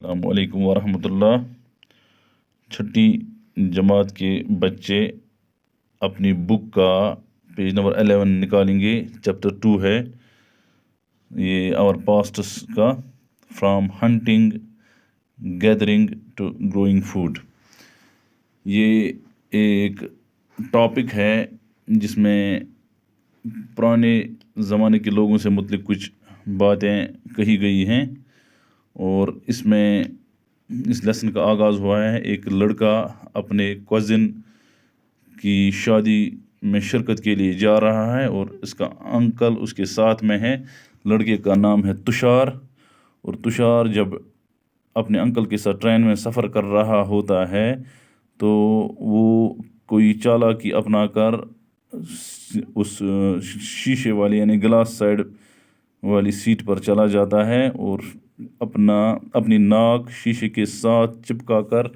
السلام علیکم ورحمۃ اللہ۔ چھٹی جماعت کے بچے اپنی بک کا پیج نمبر 11 نکالیں گے، چیپٹر 2 ہے یہ اور پاسٹس کا، from hunting gathering to growing food. یہ ایک ٹاپک ہے جس میں پرانے زمانے کے لوگوں سے متعلق کچھ باتیں کہی گئی ہیں، اور اس میں اس لیسن کا آغاز ہوا ہے۔ ایک لڑکا اپنے کزن کی شادی میں شرکت کے لیے جا رہا ہے اور اس کا انکل اس کے ساتھ میں ہے۔ لڑکے کا نام ہے تشار، اور تشار جب اپنے انکل کے ساتھ ٹرین میں سفر کر رہا ہوتا ہے تو وہ کوئی چالاکی اپنا کر اس شیشے والی یعنی گلاس سائڈ والی سیٹ پر چلا جاتا ہے اور اپنی ناک شیشے کے ساتھ چپکا کر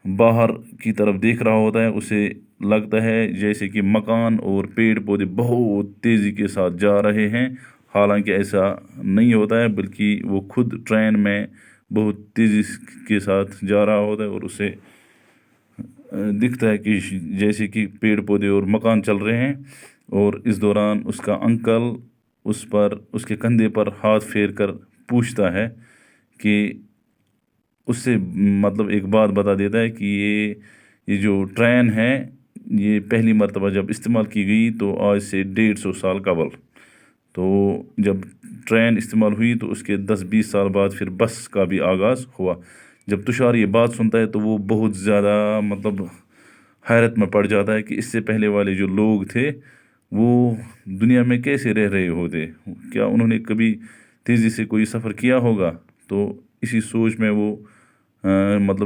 باہر کی طرف دیکھ رہا ہوتا ہے۔ اسے لگتا ہے جیسے کہ مکان اور پیڑ پودے بہت تیزی کے ساتھ جا رہے ہیں، حالانکہ ایسا نہیں ہوتا ہے، بلکہ وہ خود ٹرین میں بہت تیزی کے ساتھ جا رہا ہوتا ہے، اور اسے دکھتا ہے کہ جیسے کہ پیڑ پودے اور مکان چل رہے ہیں۔ اور اس دوران اس کا انکل اس کے کندھے پر ہاتھ پھیر کر پوچھتا ہے کہ اس سے مطلب ایک بات بتا دیتا ہے کہ یہ جو ٹرین ہے یہ پہلی مرتبہ جب استعمال کی گئی تو آج سے 150 سال قبل، تو جب ٹرین استعمال ہوئی تو اس کے 10-20 سال بعد پھر بس کا بھی آغاز ہوا۔ جب تشار یہ بات سنتا ہے تو وہ بہت زیادہ حیرت میں پڑ جاتا ہے کہ اس سے پہلے والے جو لوگ تھے وہ دنیا میں کیسے رہ رہے ہوتے، کیا انہوں نے کبھی تیزی سے کوئی سفر کیا ہوگا؟ تو اسی سوچ میں وہ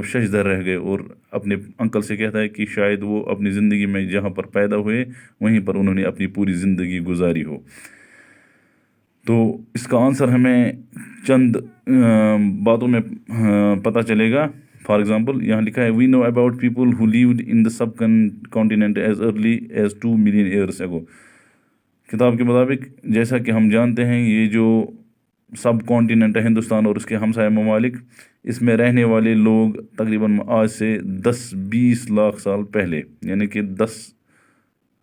ششدر رہ گئے، اور اپنے انکل سے کہتا ہے کہ شاید وہ اپنی زندگی میں جہاں پر پیدا ہوئے وہیں پر انہوں نے اپنی پوری زندگی گزاری ہو۔ تو اس کا آنسر ہمیں چند باتوں میں پتہ چلے گا۔ فار ایگزامپل یہاں لکھا ہے we know about people who lived in the subcontinent as early as 2 million years ago. کتاب کے مطابق جیسا کہ ہم جانتے ہیں یہ جو سب کانٹیننٹ ہے ہندوستان اور اس کے ہمسایہ ممالک، اس میں رہنے والے لوگ تقریباً آج سے 10-20 لاکھ سال پہلے، یعنی کہ 10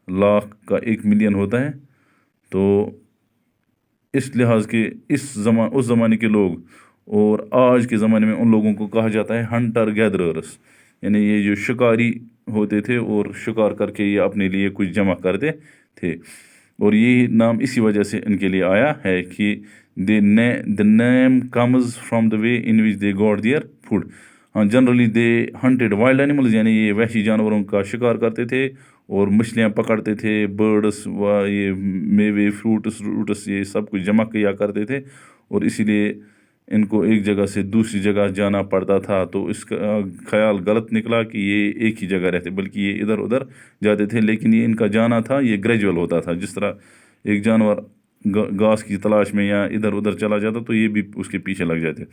لاکھ کا 1 ملین ہوتا ہے، تو اس لحاظ کے اس زمانے کے لوگ اور آج کے زمانے میں ان لوگوں کو کہا جاتا ہے ہنٹر گیدررس، یعنی یہ جو شکاری ہوتے تھے اور شکار کر کے یہ اپنے لیے کچھ جمع کرتے تھے، اور یہ نام اسی وجہ سے ان کے لیے آیا ہے کہ the name comes from the way in which they got their food۔ generally they hunted wild animals، یعنی یہ وحشی جانوروں کا شکار کرتے تھے اور مچھلیاں پکڑتے تھے، برڈس و یہ میوے فروٹس یہ سب کچھ جمع کیا کرتے تھے، اور اسی لیے ان کو ایک جگہ سے دوسری جگہ جانا پڑتا تھا۔ تو اس کا خیال غلط نکلا کہ یہ ایک ہی جگہ رہتے، بلکہ یہ ادھر ادھر جاتے تھے، لیکن یہ ان کا جانا تھا یہ گریجول ہوتا تھا۔ جس طرح ایک جانور گھاس کی تلاش میں یا ادھر ادھر چلا جاتا تو یہ بھی اس کے پیچھے لگ جاتے۔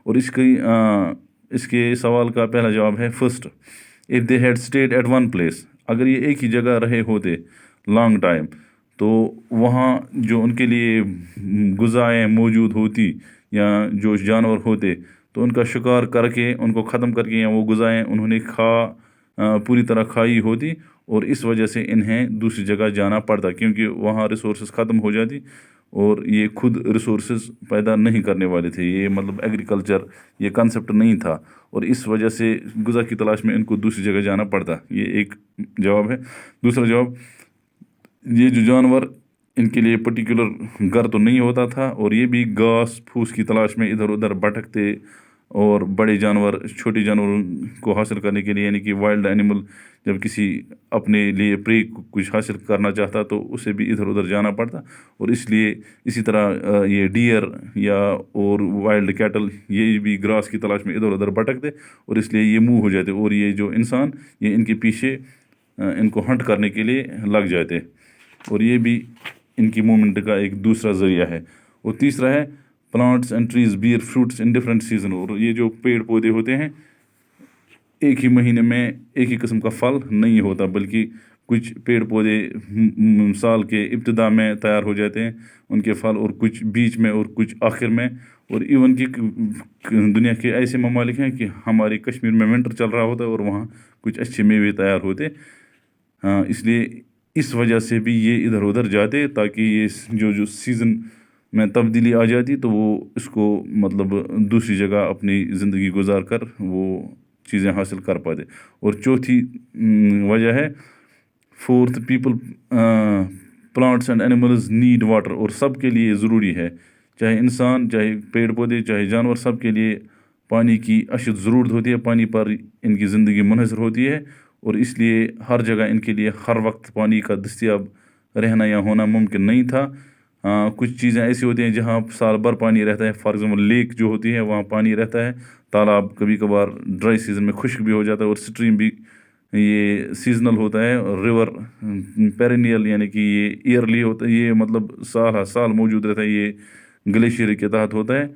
اور اس کے سوال کا پہلا جواب ہے first, if they had stayed at one place، اگر یہ ایک ہی جگہ رہے ہوتے لانگ ٹائم تو وہاں جو ان کے لیے غذائیں موجود ہوتی یا جو جانور ہوتے تو ان کا شکار کر کے ان کو ختم کر کے یا وہ غذائیں انہوں نے پوری طرح کھائی ہوتی، اور اس وجہ سے انہیں دوسری جگہ جانا پڑتا کیونکہ وہاں ریسورسز ختم ہو جاتی اور یہ خود ریسورسز پیدا نہیں کرنے والے تھے۔ یہ ایگریکلچر یہ کنسیپٹ نہیں تھا، اور اس وجہ سے غذا کی تلاش میں ان کو دوسری جگہ جانا پڑتا۔ یہ ایک جواب ہے۔ دوسرا جواب، یہ جو جانور ان کے لیے پرٹیکولر گھر تو نہیں ہوتا تھا، اور یہ بھی گھاس پھوس کی تلاش میں ادھر ادھر بھٹکتے، اور بڑے جانور چھوٹے جانوروں کو حاصل کرنے کے لیے یعنی کہ وائلڈ اینیمل جب کسی اپنے لیے پری کچھ حاصل کرنا چاہتا تو اسے بھی ادھر ادھر جانا پڑتا، اور اس لیے اسی طرح یہ ڈیئر یا اور وائلڈ کیٹل یہ بھی گراس کی تلاش میں ادھر ادھر بھٹکتے، اور اس لیے یہ موو ہو جاتے، اور یہ جو انسان یہ ان کے پیچھے ان کو ہنٹ کرنے کے لیے لگ جاتے، اور یہ بھی ان کی موومنٹ کا ایک دوسرا ذریعہ ہے۔ اور تیسرا ہے plants and trees bear fruits in different season, اور یہ جو پیڑ پودے ہوتے ہیں ایک ہی مہینے میں ایک ہی قسم کا پھل نہیں ہوتا، بلکہ کچھ پیڑ پودے سال کے ابتدا میں تیار ہو جاتے ہیں ان کے پھل، اور کچھ بیچ میں اور کچھ آخر میں، اور ایون کہ دنیا کے ایسے ممالک ہیں کہ ہمارے کشمیر میں ونٹر چل رہا ہوتا ہے اور وہاں کچھ اچھے میوے تیار ہوتے، اس لیے اس وجہ سے بھی یہ ادھر ادھر جاتے تاکہ یہ جو سیزن میں تبدیلی آ جاتی تو وہ اس کو مطلب دوسری جگہ اپنی زندگی گزار کر وہ چیزیں حاصل کر پاتے۔ اور چوتھی وجہ ہے fourth, people plants and animals need water, اور سب کے لیے ضروری ہے، چاہے انسان، چاہے پیڑ پودے، چاہے جانور، سب کے لیے پانی کی اشد ضرورت ہوتی ہے، پانی پر ان کی زندگی منحصر ہوتی ہے، اور اس لیے ہر جگہ ان کے لیے ہر وقت پانی کا دستیاب رہنا یا ہونا ممکن نہیں تھا۔ کچھ چیزیں ایسی ہوتی ہیں جہاں سال بھر پانی رہتا ہے، فار ایگزامپل لیک جو ہوتی ہے وہاں پانی رہتا ہے، تالاب کبھی کبھار ڈرائی سیزن میں خشک بھی ہو جاتا ہے، اور اسٹریم بھی یہ سیزنل ہوتا ہے، اور ریور پیرینیل یعنی کہ یہ ایئرلی ہوتا ہے، یہ مطلب سال ہر سال موجود رہتا ہے، یہ گلیشیئر کے تحت ہوتا ہے۔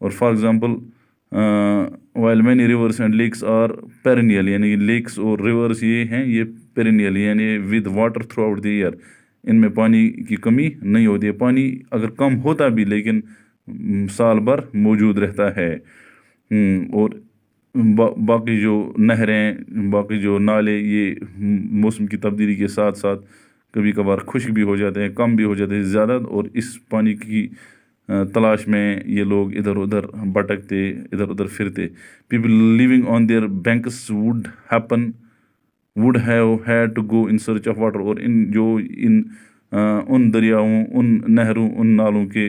اور for example while many rivers and lakes are perennial, یعنی لیکس اور ریورس یہ ہیں، یہ پیرینیل یعنی with water throughout the year, ان میں پانی کی کمی نہیں ہوتی ہے، پانی اگر کم ہوتا بھی لیکن سال بھر موجود رہتا ہے۔ اور باقی جو نہریں، باقی جو نالے، یہ موسم کی تبدیلی کے ساتھ ساتھ کبھی کبھار خشک بھی ہو جاتے ہیں، کم بھی ہو جاتے ہیں زیادہ، اور اس پانی کی تلاش میں یہ لوگ ادھر ادھر بھٹکتے، ادھر ادھر پھرتے۔ People living on their banks would have had to go in search of water، اور ان دریاؤں، ان نہروں، ان نالوں کے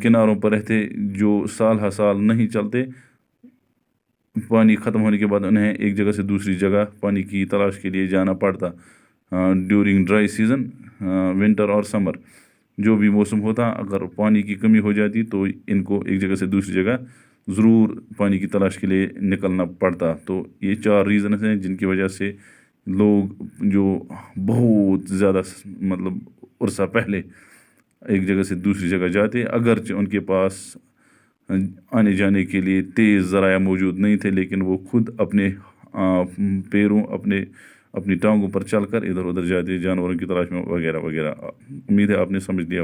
کناروں پر رہتے جو سال ہر سال نہیں چلتے، پانی ختم ہونے کے بعد انہیں ایک جگہ سے دوسری جگہ پانی کی تلاش کے لیے جانا پڑتا ڈیورنگ ڈرائی سیزن، ونٹر اور سمر، جو بھی موسم ہوتا، اگر پانی کی کمی ہو جاتی تو ان کو ایک جگہ سے دوسری جگہ ضرور پانی کی تلاش کے لیے نکلنا پڑتا۔ تو یہ 4 ریزنز ہیں جن کی وجہ سے لوگ جو بہت زیادہ مطلب عرصہ پہلے ایک جگہ سے دوسری جگہ جاتے، اگرچہ ان کے پاس آنے جانے کے لیے تیز ذرائع موجود نہیں تھے، لیکن وہ خود اپنے پیروں، اپنی ٹانگوں پر چل کر ادھر ادھر جاتے جانوروں کی تلاش میں وغیرہ وغیرہ۔ امید ہے آپ نے سمجھ لیا ہو۔